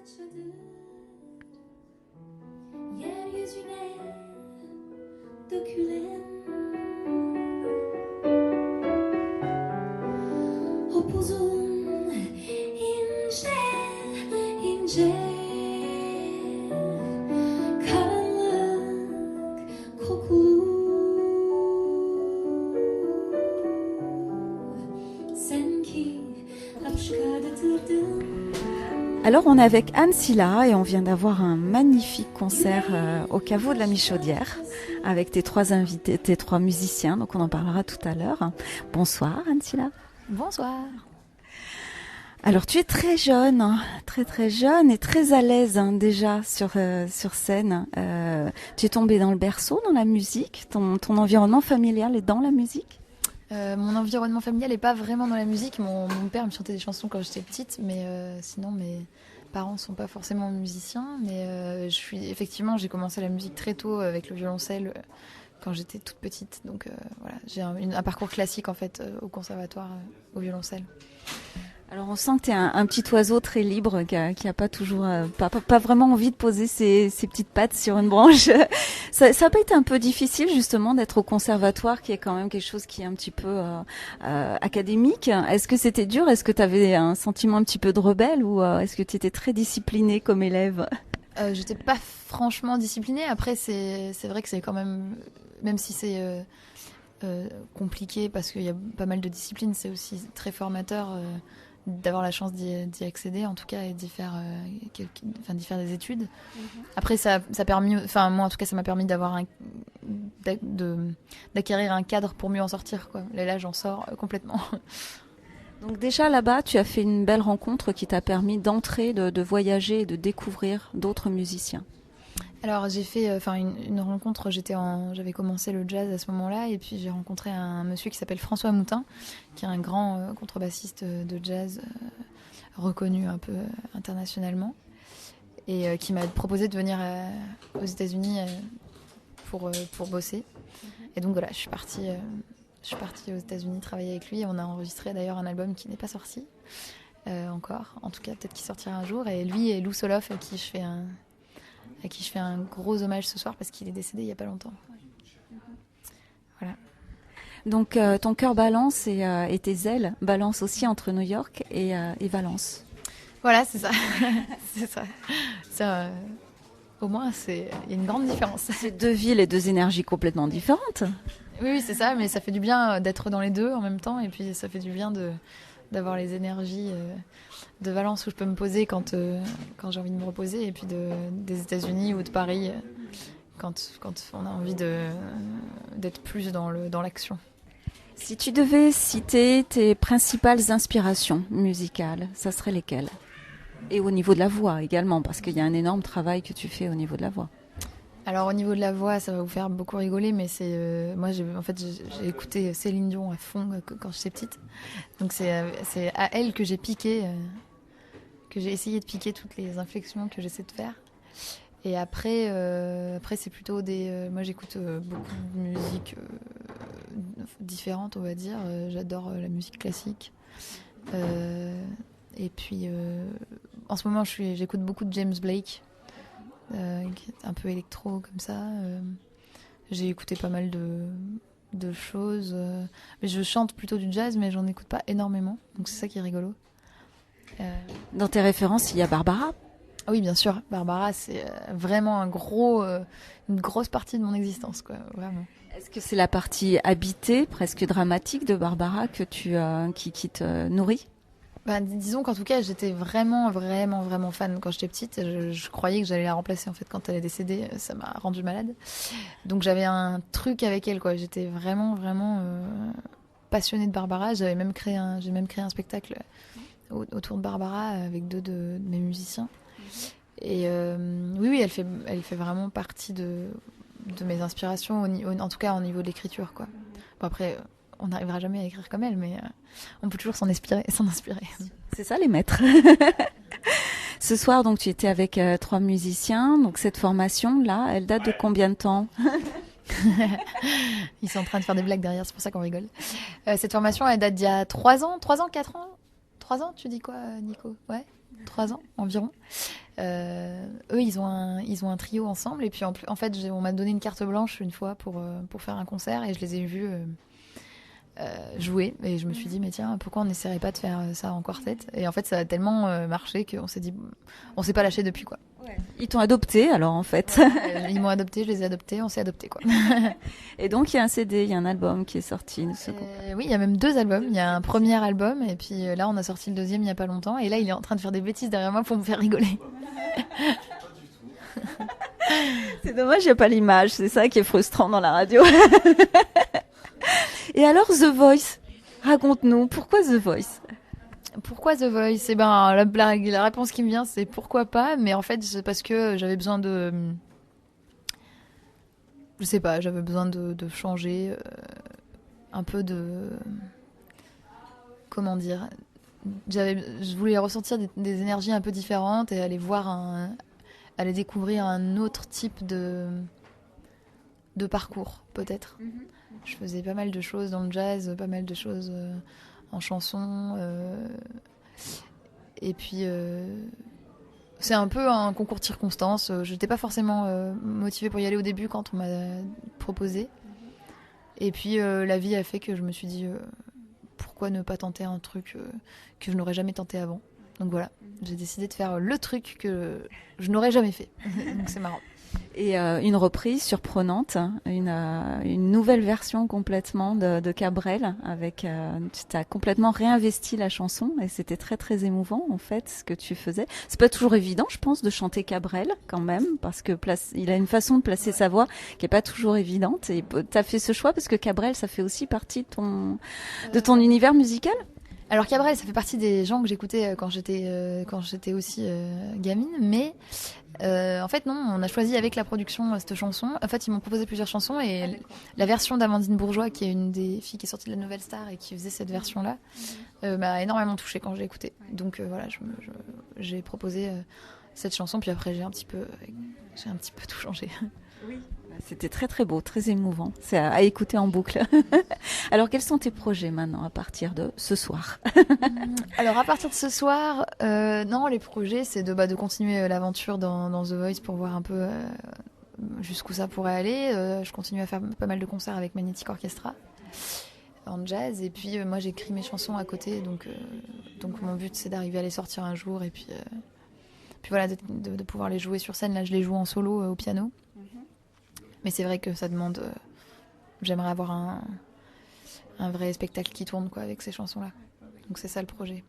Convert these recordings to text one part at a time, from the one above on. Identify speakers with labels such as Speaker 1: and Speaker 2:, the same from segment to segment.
Speaker 1: yaşadık. Yeryüzüne dökülen upuzun ince ince karanlık kokulu sen ki kapşkardatırdın.
Speaker 2: Alors on est avec Anne Silla et on vient d'avoir un magnifique concert au caveau de la Michaudière avec tes trois invités, tes trois musiciens, donc on en parlera tout à l'heure. Bonsoir Anne Silla.
Speaker 3: Bonsoir.
Speaker 2: Alors tu es très jeune, hein, très jeune et très à l'aise déjà sur scène. Tu es tombée dans le berceau, dans la musique, ton environnement familial est dans la musique?
Speaker 3: Mon environnement familial n'est pas vraiment dans la musique. Mon père me chantait des chansons quand j'étais petite, mais sinon mes parents ne sont pas forcément musiciens. Mais j'ai commencé la musique très tôt avec le violoncelle quand j'étais toute petite. Donc voilà, j'ai un parcours classique en fait au conservatoire au violoncelle.
Speaker 2: Alors on sent que tu es un petit oiseau très libre qui a pas toujours pas vraiment envie de poser ses petites pattes sur une branche. Ça a pas été un peu difficile justement d'être au conservatoire qui est quand même quelque chose qui est un petit peu académique. Est-ce que c'était dur? Est-ce que tu avais un sentiment un petit peu de rebelle ou est-ce que tu étais très disciplinée comme élève?
Speaker 3: J'étais pas franchement disciplinée. Après c'est vrai que c'est quand même si c'est compliqué parce qu'il y a pas mal de disciplines, c'est aussi très formateur d'avoir la chance d'y accéder en tout cas et d'y faire des études. Après ça a permis, enfin moi en tout cas ça m'a permis d'acquérir un cadre pour mieux en sortir quoi. Et là j'en sors complètement.
Speaker 2: Donc déjà là-bas tu as fait une belle rencontre qui t'a permis d'entrer, de voyager et de découvrir d'autres musiciens.
Speaker 3: Alors j'ai fait une rencontre, j'avais commencé le jazz à ce moment-là et puis j'ai rencontré un monsieur qui s'appelle François Moutin qui est un grand contrebassiste de jazz reconnu un peu internationalement et qui m'a proposé de venir aux États-Unis pour bosser. Et donc voilà, je suis partie aux États-Unis travailler avec lui et on a enregistré d'ailleurs un album qui n'est pas sorti encore, en tout cas peut-être qu'il sortira un jour, et lui et Lou Soloff à qui je fais un gros hommage ce soir parce qu'il est décédé il n'y a pas longtemps. Voilà.
Speaker 2: Donc ton cœur balance et tes ailes balancent aussi entre New York et Valence.
Speaker 3: Voilà, c'est ça. C'est ça. Au moins, il y a une grande différence.
Speaker 2: C'est deux villes et deux énergies complètement différentes.
Speaker 3: Oui, c'est ça, mais ça fait du bien d'être dans les deux en même temps et puis ça fait du bien d'avoir les énergies de Valence où je peux me poser quand j'ai envie de me reposer et puis des États-Unis ou de Paris quand on a envie d'être plus dans l'action.
Speaker 2: Si tu devais citer tes principales inspirations musicales, ça serait lesquelles? Et au niveau de la voix également, parce qu'il y a un énorme travail que tu fais au niveau de la voix.
Speaker 3: Alors au niveau de la voix, ça va vous faire beaucoup rigoler, mais moi j'ai écouté Céline Dion à fond quand j'étais petite. Donc c'est à elle que j'ai piqué, que j'ai essayé de piquer toutes les inflexions que j'essaie de faire. Et après c'est plutôt moi j'écoute beaucoup de musique différente, on va dire. J'adore la musique classique. Et puis en ce moment j'écoute beaucoup de James Blake. Qui est un peu électro comme ça. J'ai écouté pas mal de choses. Mais je chante plutôt du jazz, mais j'en écoute pas énormément. Donc c'est ça qui est rigolo.
Speaker 2: Dans tes références, il y a Barbara?
Speaker 3: Oui, bien sûr. Barbara, c'est vraiment une grosse partie de mon existence, quoi. Vraiment.
Speaker 2: Est-ce que c'est la partie habitée, presque dramatique de Barbara qui te nourrit?
Speaker 3: Disons qu'en tout cas, j'étais vraiment, vraiment, vraiment fan quand j'étais petite. Je croyais que j'allais la remplacer en fait quand elle est décédée. Ça m'a rendue malade. Donc j'avais un truc avec elle, quoi. J'étais vraiment, vraiment passionnée de Barbara. J'ai même créé un spectacle autour de Barbara avec deux de mes musiciens. Et oui, elle fait vraiment partie de mes inspirations, en tout cas au niveau de l'écriture, quoi. Bon, après. On n'arrivera jamais à écrire comme elle, mais on peut toujours s'en inspirer.
Speaker 2: C'est ça les maîtres. Ce soir, donc, tu étais avec 3 musiciens. Donc cette formation-là, elle date de combien de temps?
Speaker 3: Ils sont en train de faire des blagues derrière, c'est pour ça qu'on rigole. Cette formation, elle date d'il y a 3 ans, 4 ans. 3 ans, tu dis quoi, Nico? Ouais. 3 ans environ. Eux, ils ont un trio ensemble. Et puis, en fait, on m'a donné une carte blanche une fois pour faire un concert. Et je les ai vus jouer. Et je me suis dit, mais tiens, pourquoi on n'essaierait pas de faire ça en quartet? Et en fait, ça a tellement marché qu'on s'est dit, on s'est pas lâché depuis, quoi.
Speaker 2: Ils t'ont adopté alors en fait.
Speaker 3: Ils m'ont adopté, je les ai adoptés, on s'est adoptés, quoi.
Speaker 2: Et donc il y a un CD, il y a un album qui est sorti.
Speaker 3: Oui, il y a même 2 albums. Il y a un premier album et puis là, on a sorti le 2e il y a pas longtemps. Et là, il est en train de faire des bêtises derrière moi pour me faire rigoler.
Speaker 2: C'est dommage, il n'y a pas l'image. C'est ça qui est frustrant dans la radio. Et alors The Voice, raconte-nous, pourquoi The Voice?
Speaker 3: Pourquoi The Voice? Eh ben, la réponse qui me vient, c'est pourquoi pas. Mais en fait, c'est parce que j'avais besoin de... Je sais pas, j'avais besoin de changer un peu de... Comment dire? Je voulais ressentir des énergies un peu différentes et aller découvrir un autre type de parcours, peut-être. Je faisais pas mal de choses dans le jazz, pas mal de choses en chanson. Et puis, c'est un peu un concours de circonstances. Je n'étais pas forcément motivée pour y aller au début quand on m'a proposé. Et puis, la vie a fait que je me suis dit, pourquoi ne pas tenter un truc que je n'aurais jamais tenté avant. Donc voilà, j'ai décidé de faire le truc que je n'aurais jamais fait. Donc c'est marrant.
Speaker 2: Et une reprise surprenante, une nouvelle version complètement de Cabrel avec tu as complètement réinvesti la chanson et c'était très très émouvant en fait ce que tu faisais. C'est pas toujours évident, je pense, de chanter Cabrel quand même parce que il a une façon de placer sa voix qui est pas toujours évidente et tu as fait ce choix parce que Cabrel ça fait aussi partie de ton univers musical.
Speaker 3: Alors Cabrel, ça fait partie des gens que j'écoutais quand j'étais aussi gamine, mais en fait non, on a choisi avec la production cette chanson. En fait, ils m'ont proposé plusieurs chansons et la version d'Amandine Bourgeois, qui est une des filles qui est sortie de la Nouvelle Star et qui faisait cette version-là, m'a énormément touchée quand je l'ai écoutée. Donc voilà, j'ai proposé cette chanson, puis après j'ai un petit peu tout changé.
Speaker 2: Oui. C'était très très beau, très émouvant. C'est à écouter en boucle. Alors quels sont tes projets maintenant à partir de ce soir?
Speaker 3: Alors à partir de ce soir, non, les projets c'est de continuer l'aventure dans The Voice pour voir un peu jusqu'où ça pourrait aller. Je continue à faire pas mal de concerts avec Magnetic Orchestra en jazz et puis moi j'écris mes chansons à côté donc mon but c'est d'arriver à les sortir un jour et puis voilà de pouvoir les jouer sur scène. Là je les joue en solo au piano. Mais c'est vrai que ça demande... j'aimerais avoir un vrai spectacle qui tourne quoi, avec ces chansons-là. Donc c'est ça le projet.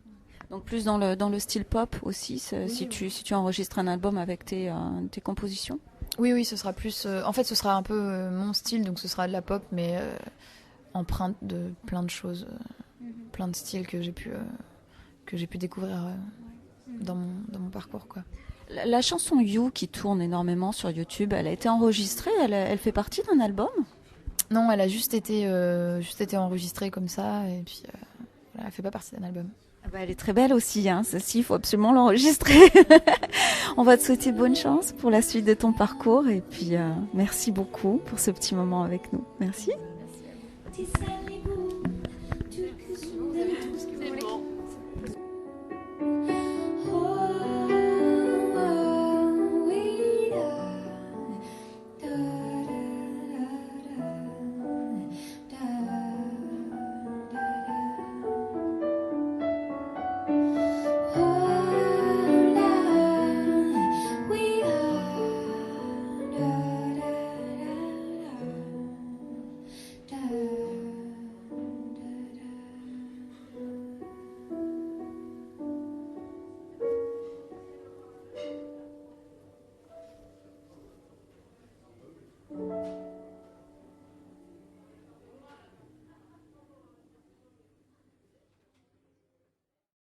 Speaker 2: Donc plus dans le style pop aussi, si tu enregistres un album avec tes compositions?
Speaker 3: Oui, ce sera plus... en fait, ce sera un peu mon style, donc ce sera de la pop, mais empreinte de plein de choses, plein de styles que j'ai pu découvrir dans mon parcours, quoi.
Speaker 2: La chanson You qui tourne énormément sur YouTube, elle a été enregistrée, elle fait partie d'un album?
Speaker 3: Non, elle a juste été enregistrée comme ça, et puis elle fait pas partie d'un album.
Speaker 2: Elle est très belle aussi, hein. Celle-ci, il faut absolument l'enregistrer. On va te souhaiter bonne chance pour la suite de ton parcours, et puis merci beaucoup pour ce petit moment avec nous. Merci.
Speaker 1: Merci.